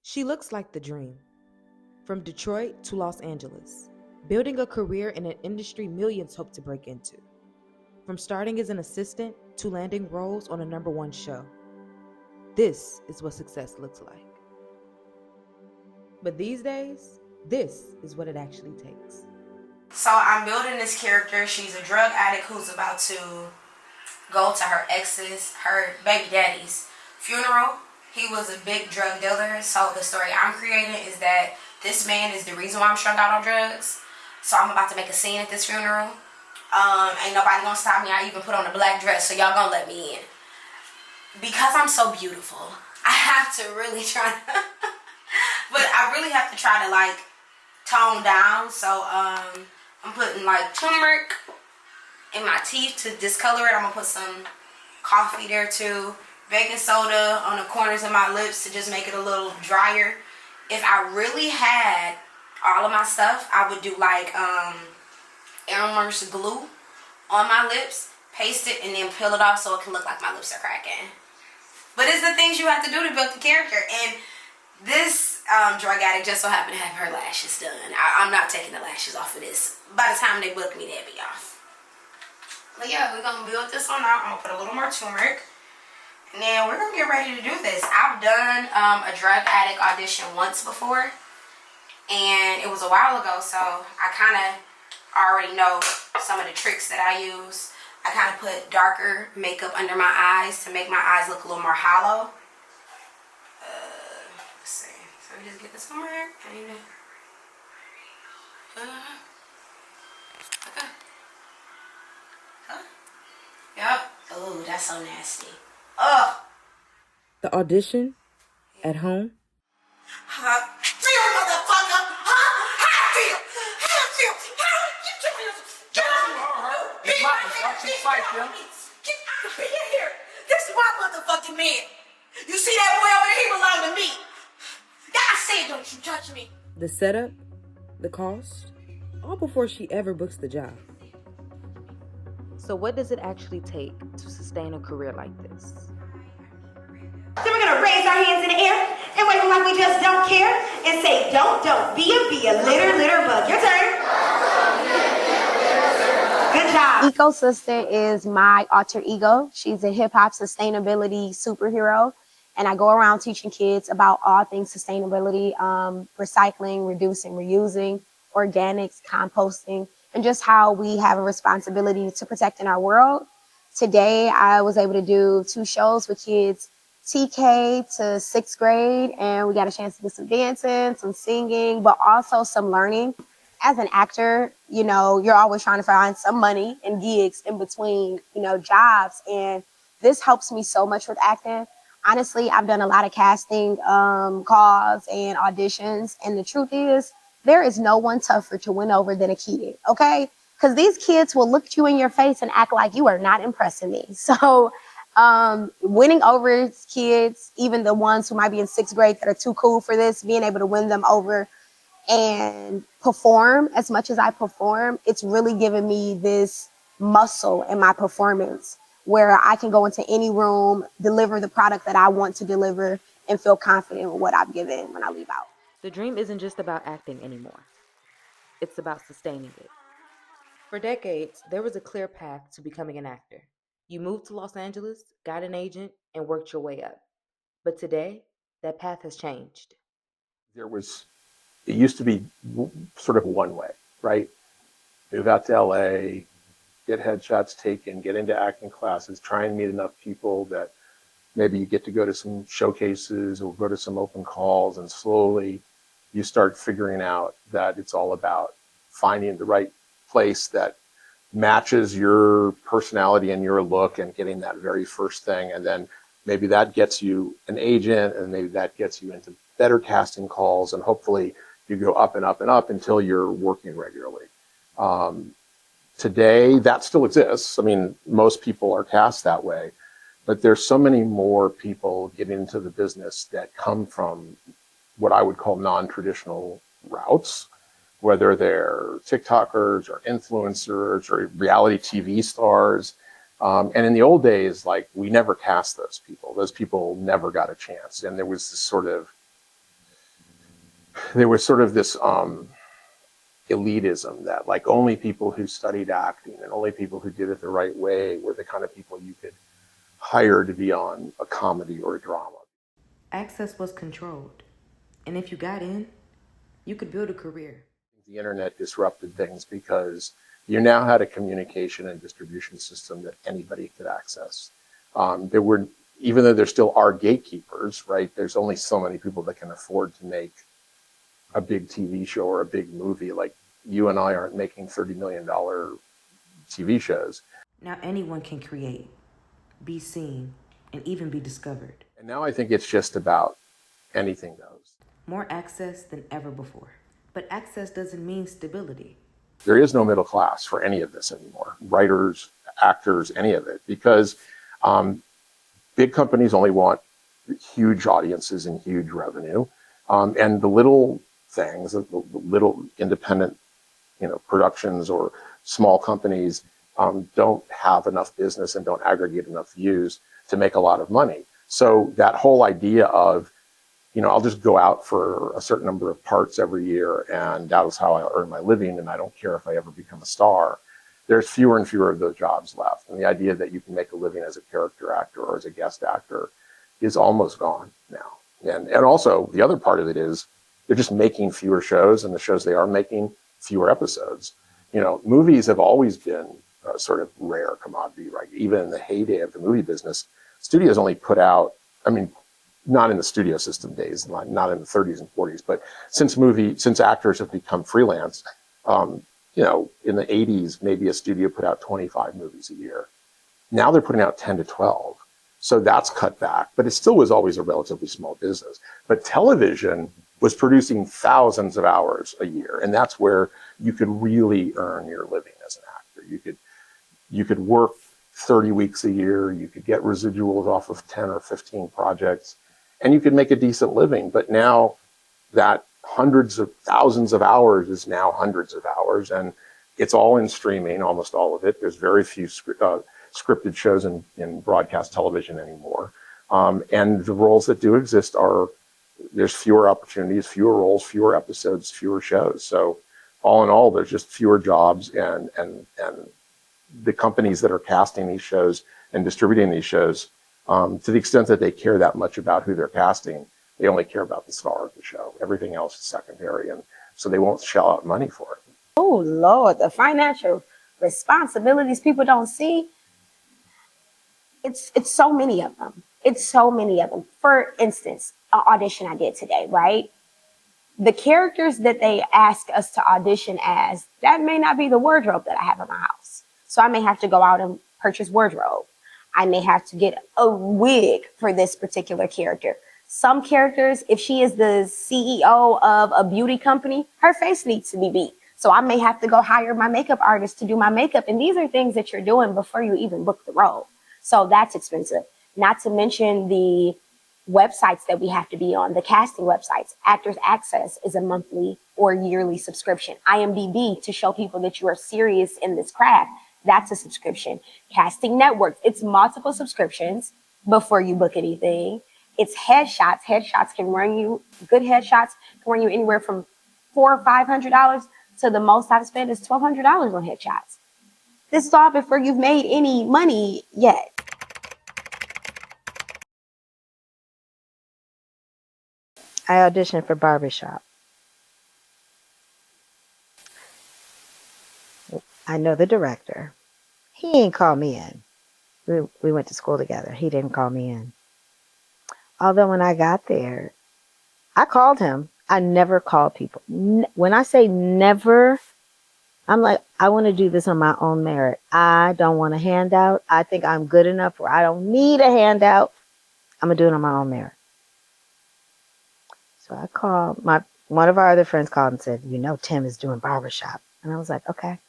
She looks like the dream. From Detroit to Los Angeles, building a career in an industry millions hope to break into. From starting as an assistant to landing roles on a #1 show. This is what success looks like. But these days, this is what it actually takes. So I'm building this character. She's a drug addict who's about to go to her baby daddy's funeral. He was a big drug dealer. So the story I'm creating is that this man is the reason why I'm strung out on drugs. So I'm about to make a scene at this funeral. Ain't nobody gonna stop me. I even put on a black dress, so y'all gonna let me in. Because I'm so beautiful, I have to really try but I really have to try to like tone down. So I'm putting like turmeric in my teeth to discolor it. I'm gonna put some coffee there too. Baking soda on the corners of my lips to just make it a little drier. If I really had all of my stuff, I would do like Elmer's glue on my lips, paste it, and then peel it off so it can look like my lips are cracking. But it's the things you have to do to build the character. And this drug addict just so happened to have her lashes done. I'm not taking the lashes off of this. By the time they book me, they'll be off. But yeah, we're going to build this one out. I'm going to put a little more turmeric. And then we're going to get ready to do this. I've done a drug addict audition once before. And it was a while ago, so I kind of already know some of the tricks that I use. I kind of put darker makeup under my eyes to make my eyes look a little more hollow. Let's see. So we just get this somewhere. Okay. Huh? Yep. Oh, that's so nasty. Ugh. The audition at home. Feel, motherfucker! Huh? How feel? How feel? How you doing? Get out! Get out of here! This is my motherfucking man. You see that boy over there? He belong to me. God said, don't you touch me. The setup, the cost, all before she ever books the job. So what does it actually take to sustain a career like this? Then we're gonna raise our hands in the air and wave them like we just don't care and say, don't, be a litter bug. Your turn. Good job. Eco Sister is my alter ego. She's a hip hop sustainability superhero. And I go around teaching kids about all things sustainability, recycling, reducing, reusing, organics, composting, and just how we have a responsibility to protecting our world. Today, I was able to do 2 shows with kids TK to 6th grade, and we got a chance to do some dancing, some singing, but also some learning. As an actor, you know, you're always trying to find some money and gigs in between, you know, jobs. And this helps me so much with acting. Honestly, I've done a lot of casting calls and auditions. And the truth is, there is no one tougher to win over than a kid, okay? Because these kids will look at you in your face and act like you are not impressing me. So winning over kids, even the ones who might be in 6th grade that are too cool for this, being able to win them over and perform as much as I perform, it's really given me this muscle in my performance where I can go into any room, deliver the product that I want to deliver, and feel confident with what I've given when I leave out. The dream isn't just about acting anymore. It's about sustaining it. For decades, there was a clear path to becoming an actor. You moved to Los Angeles, got an agent, and worked your way up. But today, that path has changed. It used to be sort of one way, right? Move out to LA, get headshots taken, get into acting classes, try and meet enough people that maybe you get to go to some showcases or go to some open calls, and slowly you start figuring out that it's all about finding the right place that matches your personality and your look and getting that very first thing. And then maybe that gets you an agent, and maybe that gets you into better casting calls, and hopefully you go up and up and up until you're working regularly. Today, that still exists. I mean, most people are cast that way, but there's so many more people getting into the business that come from what I would call non-traditional routes, whether they're TikTokers or influencers or reality TV stars. And in the old days, like, we never cast those people. Those people never got a chance. And there was this sort of there was sort of this elitism that like only people who studied acting and only people who did it the right way were the kind of people you could hire to be on a comedy or a drama. Access was controlled, and if you got in, you could build a career. The internet disrupted things because you now had a communication and distribution system that anybody could access. There were, even though there still are gatekeepers, right? There's only so many people that can afford to make a big TV show or a big movie. Like you and I aren't making $30 million TV shows. Now anyone can create, be seen, and even be discovered. And now I think it's just about anything goes. More access than ever before. But access doesn't mean stability. There is no middle class for any of this anymore. Writers, actors, any of it. Because big companies only want huge audiences and huge revenue. And the little things, the little independent, productions or small companies don't have enough business and don't aggregate enough views to make a lot of money. So that whole idea of, I'll just go out for a certain number of parts every year and that is how I earn my living and I don't care if I ever become a star. There's fewer and fewer of those jobs left. And the idea that you can make a living as a character actor or as a guest actor is almost gone now. And also the other part of it is they're just making fewer shows, and the shows they are making, fewer episodes. Movies have always been a sort of rare commodity, right? Even in the heyday of the movie business, studios only put out, not in the studio system days, not in the 30s and 40s, but since actors have become freelance, in the 80s, maybe a studio put out 25 movies a year. Now they're putting out 10 to 12. So that's cut back, but it still was always a relatively small business. But television was producing thousands of hours a year. And that's where you could really earn your living as an actor. You could work 30 weeks a year. You could get residuals off of 10 or 15 projects, and you could make a decent living. But now that hundreds of thousands of hours is now hundreds of hours, and it's all in streaming, almost all of it. There's very few scripted shows in broadcast television anymore. And the roles that do exist there's fewer opportunities, fewer roles, fewer episodes, fewer shows. So all in all, there's just fewer jobs, and the companies that are casting these shows and distributing these shows, to the extent that they care that much about who they're casting, they only care about the star of the show. Everything else is secondary, and so they won't shell out money for it. Oh, Lord, the financial responsibilities people don't see. It's so many of them. It's so many of them. For instance, an audition I did today, right? The characters that they ask us to audition as, that may not be the wardrobe that I have in my house. So I may have to go out and purchase wardrobe. I may have to get a wig for this particular character. Some characters, if she is the CEO of a beauty company, her face needs to be beat. So I may have to go hire my makeup artist to do my makeup. And these are things that you're doing before you even book the role. So that's expensive. Not to mention the websites that we have to be on, the casting websites. Actors Access is a monthly or yearly subscription. IMDb, to show people that you are serious in this craft, that's a subscription. Casting networks, it's multiple subscriptions before you book anything. It's headshots. Headshots can run you, good headshots can run you anywhere from $400 or $500 to the most I've spent is $1,200 on headshots. This is all before you've made any money yet. I auditioned for Barbershop. I know the director. He ain't called me in. We went to school together. He didn't call me in. Although when I got there, I called him. I never call people. When I say never, I'm like, I want to do this on my own merit. I don't want a handout. I think I'm good enough where I don't need a handout. I'm going to do it on my own merit. So I called, one of our other friends called and said, Tim is doing Barbershop. And I was like, okay.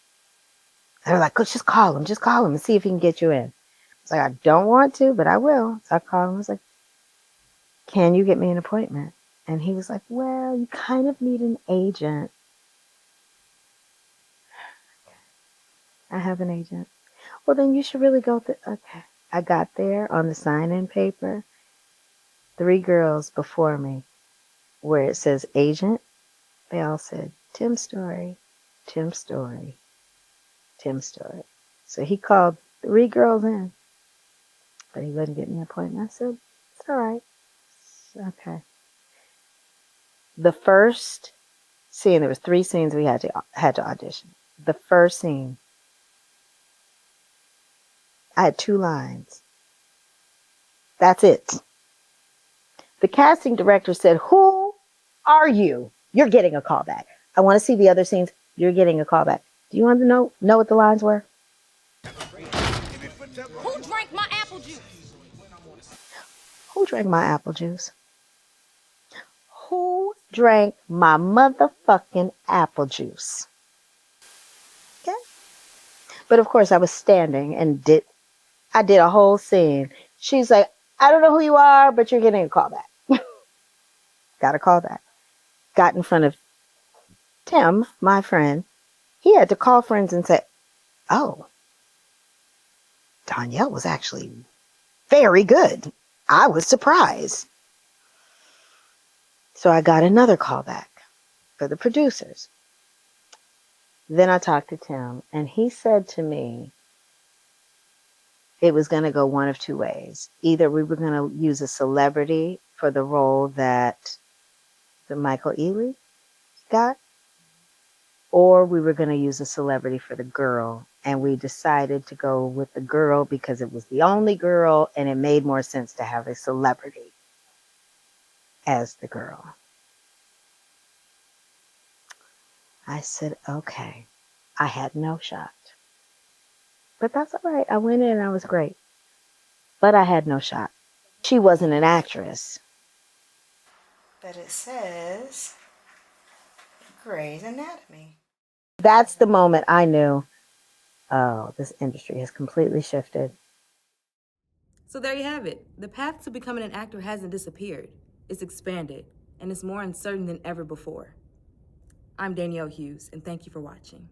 They were like, just call him and see if he can get you in. I was like, I don't want to, but I will. So I called him. I was like, can you get me an appointment? And he was like, well, you kind of need an agent. I have an agent. Well, then you should really go through. Okay. I got there on the sign-in paper, 3 girls before me, where it says agent, They all said, Tim's story, Tim's story, Tim's story. So he called 3 girls in, but he wouldn't get me an appointment. I said, it's all right. Okay. The first scene, there was 3 scenes we had to audition. The first scene, I had 2 lines. That's it. The casting director said, who are you? You're getting a call back. I want to see the other scenes. You're getting a call back. Do you want to know what the lines were? Who drank my apple juice? Who drank my apple juice? Who drank my motherfucking apple juice? Okay. But of course I was standing and I did a whole scene. She's like, I don't know who you are, but you're getting a call back. Got a call back. Got in front of Tim, my friend. He had to call friends and say, oh, Donielle was actually very good. I was surprised. So I got another call back for the producers. Then I talked to Tim, and he said to me it was going to go one of 2 ways. Either we were going to use a celebrity for the role that the Michael Ealy got, or we were going to use a celebrity for the girl. And we decided to go with the girl because it was the only girl, and it made more sense to have a celebrity as the girl. I said, okay. I had no shot. But that's all right. I went in and I was great. But I had no shot. She wasn't an actress. But it says Grey's Anatomy. That's the moment I knew, oh, this industry has completely shifted. So there you have it. The path to becoming an actor hasn't disappeared. It's expanded, and it's more uncertain than ever before. I'm Danielle Hughes, and thank you for watching.